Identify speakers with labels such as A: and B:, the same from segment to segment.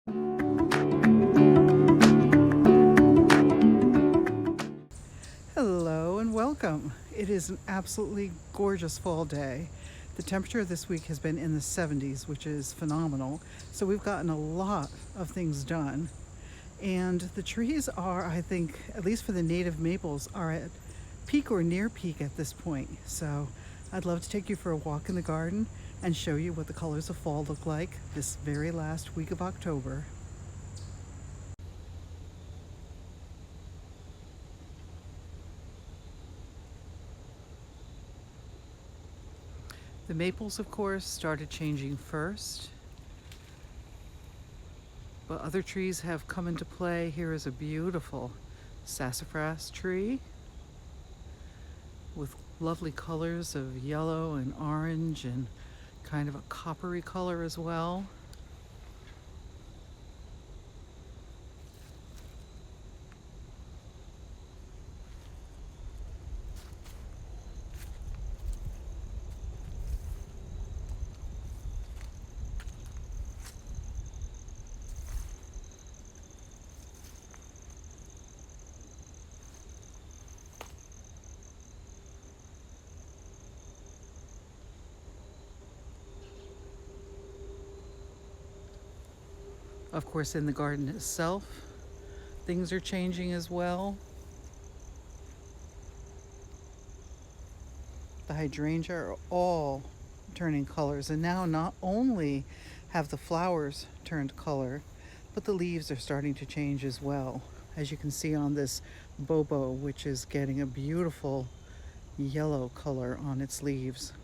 A: Hello and welcome. It is an absolutely gorgeous fall day. The temperature this week has been in the 70s, which is phenomenal. So we've gotten a lot of things done. And the trees are, I think, at least for the native maples, are at peak or near peak at this point. So I'd love to take you for a walk in the garden and show you what the colors of fall look like this very last week of October. The maples, of course, started changing first, but other trees have come into play. Here is a beautiful sassafras tree with lovely colors of yellow and orange and kind of a coppery color as well. Of course, in the garden itself, things are changing as well. The hydrangea are all turning colors, and now not only have the flowers turned color, but the leaves are starting to change as well. As you can see on this bobo, which is getting a beautiful yellow color on its leaves.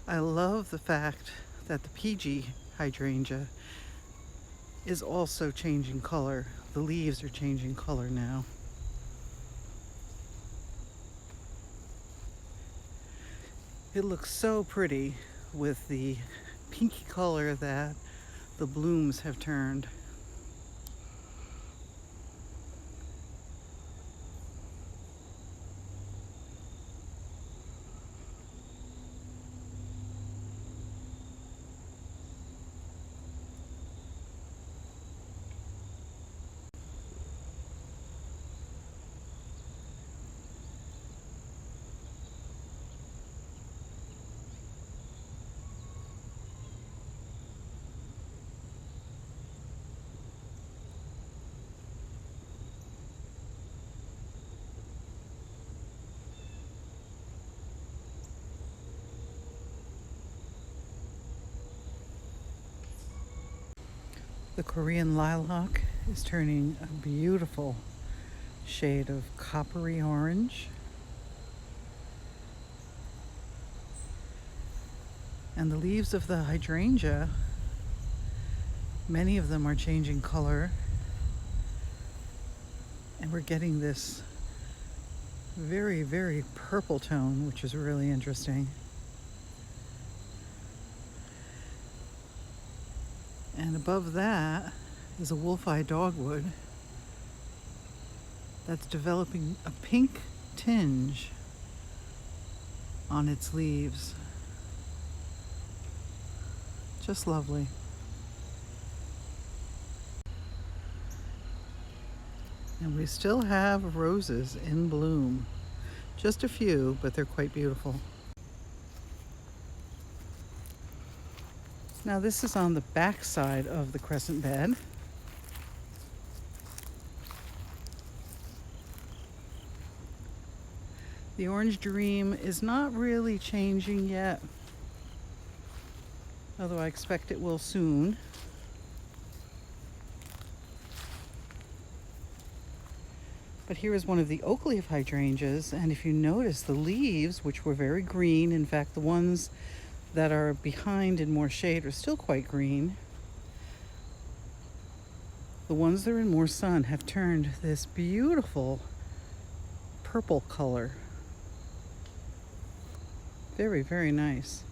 A: I love the fact that the PG hydrangea is also changing color. The leaves are changing color now. It looks so pretty with the pinky color that the blooms have turned. The Korean lilac is turning a beautiful shade of coppery orange. And the leaves of the hydrangea, many of them are changing color. And we're getting this very, very purple tone, which is really interesting. And above that is a wolf-eye dogwood that's developing a pink tinge on its leaves. Just lovely. And we still have roses in bloom. Just a few, but they're quite beautiful. Now this is on the back side of the crescent bed. The orange dream is not really changing yet, although I expect it will soon. But here is one of the oak leaf hydrangeas, and if you notice the leaves, which were very green, in fact the ones that are behind in more shade are still quite green. The ones that are in more sun have turned this beautiful purple color. Very, very nice.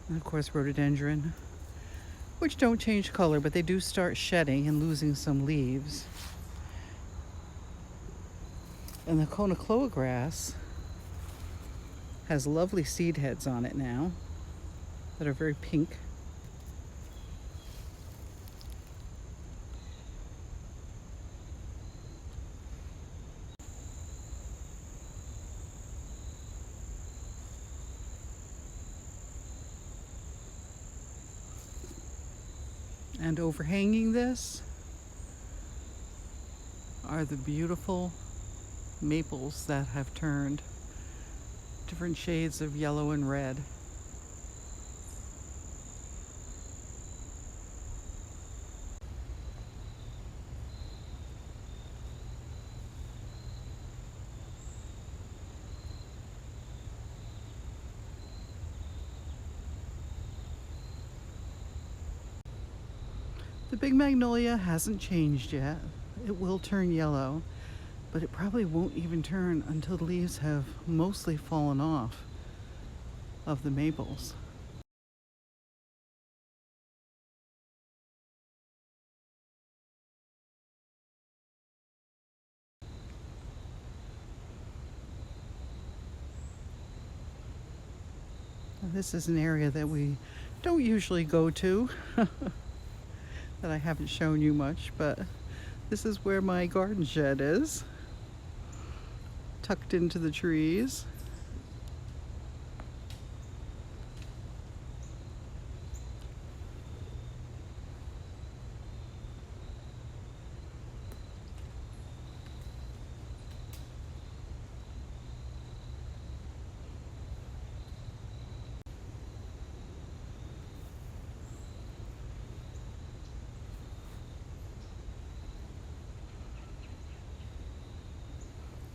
A: And of course, rhododendron, which don't change color, but they do start shedding and losing some leaves. And the conocloa grass has lovely seed heads on it now that are very pink. And overhanging this are the beautiful maples that have turned different shades of yellow and red. The big magnolia hasn't changed yet. It will turn yellow, but it probably won't even turn until the leaves have mostly fallen off of the maples. This is an area that we don't usually go to, that I haven't shown you much, but this is where my garden shed is, tucked into the trees.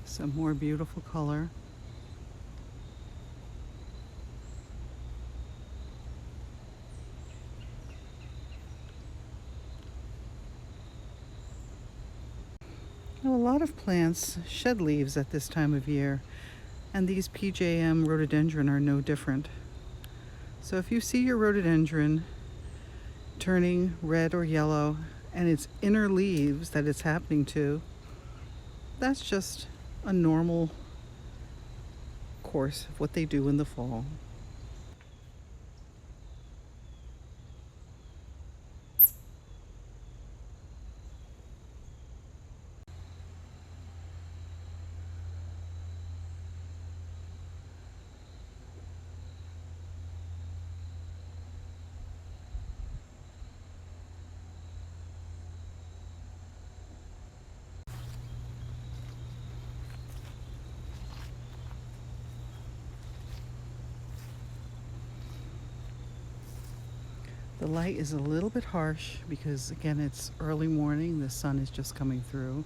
A: Some more beautiful color. Now, a lot of plants shed leaves at this time of year, and these PJM rhododendron are no different. So if you see your rhododendron turning red or yellow and it's inner leaves that it's happening to, that's just a normal course of what they do in the fall. The light is a little bit harsh because, again, it's early morning. The sun is just coming through.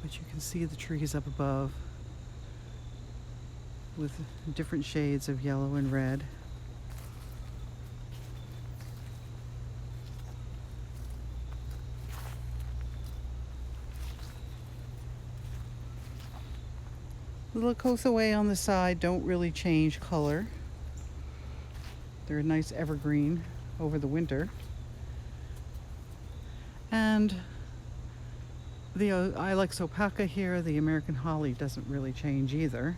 A: But you can see the trees up above with different shades of yellow and red. The Lycothoe on the side don't really change color. They're a nice evergreen over the winter. And the Ilex opaca here, the American holly, doesn't really change either.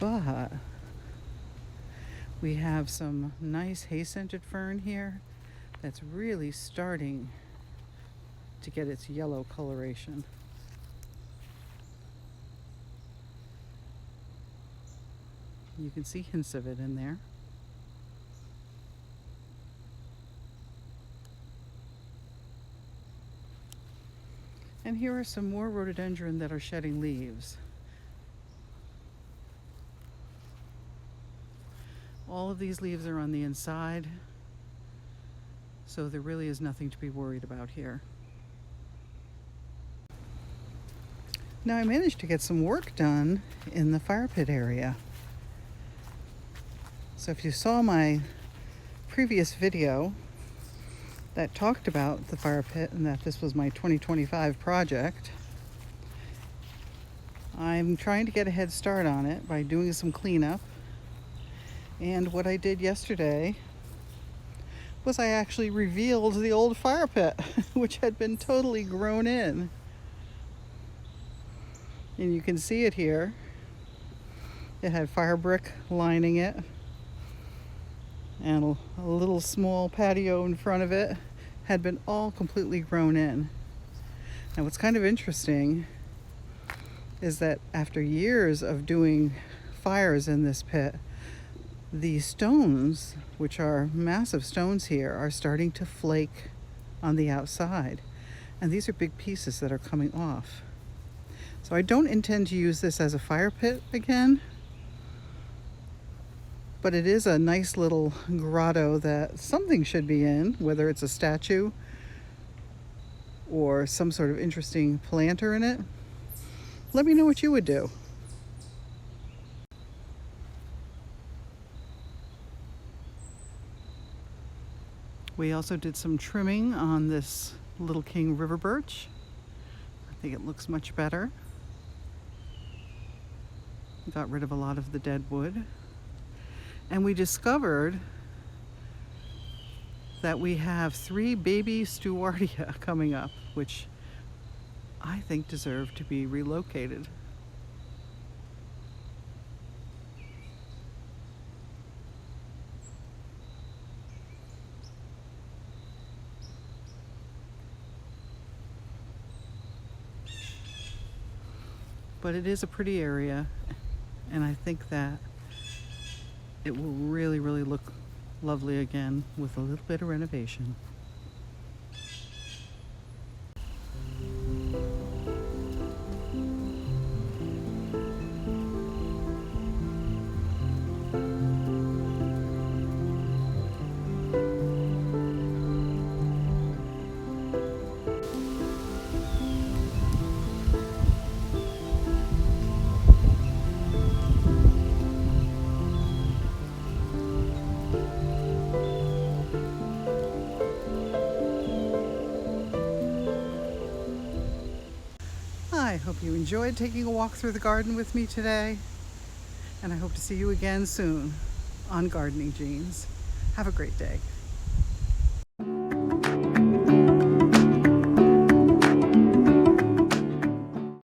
A: But we have some nice hay-scented fern here that's really starting to get its yellow coloration. You can see hints of it in there. And here are some more rhododendron that are shedding leaves. All of these leaves are on the inside, so there really is nothing to be worried about here. Now I managed to get some work done in the fire pit area. So if you saw my previous video that talked about the fire pit and that this was my 2025 project, I'm trying to get a head start on it by doing some cleanup. And what I did yesterday was I actually revealed the old fire pit, which had been totally grown in. And you can see it here. It had fire brick lining it and a little small patio in front of it had been all completely grown in. Now what's kind of interesting is that after years of doing fires in this pit, the stones, which are massive stones here, are starting to flake on the outside. And these are big pieces that are coming off. So I don't intend to use this as a fire pit again, but it is a nice little grotto that something should be in, whether it's a statue or some sort of interesting planter in it. Let me know what you would do. We also did some trimming on this Little King river birch. I think it looks much better. Got rid of a lot of the dead wood. And we discovered that we have 3 baby Stewardia coming up, which I think deserve to be relocated. But it is a pretty area, and I think that it will really, really look lovely again with a little bit of renovation. I hope you enjoyed taking a walk through the garden with me today, and I hope to see you again soon on Gardening Jeans. Have a great day.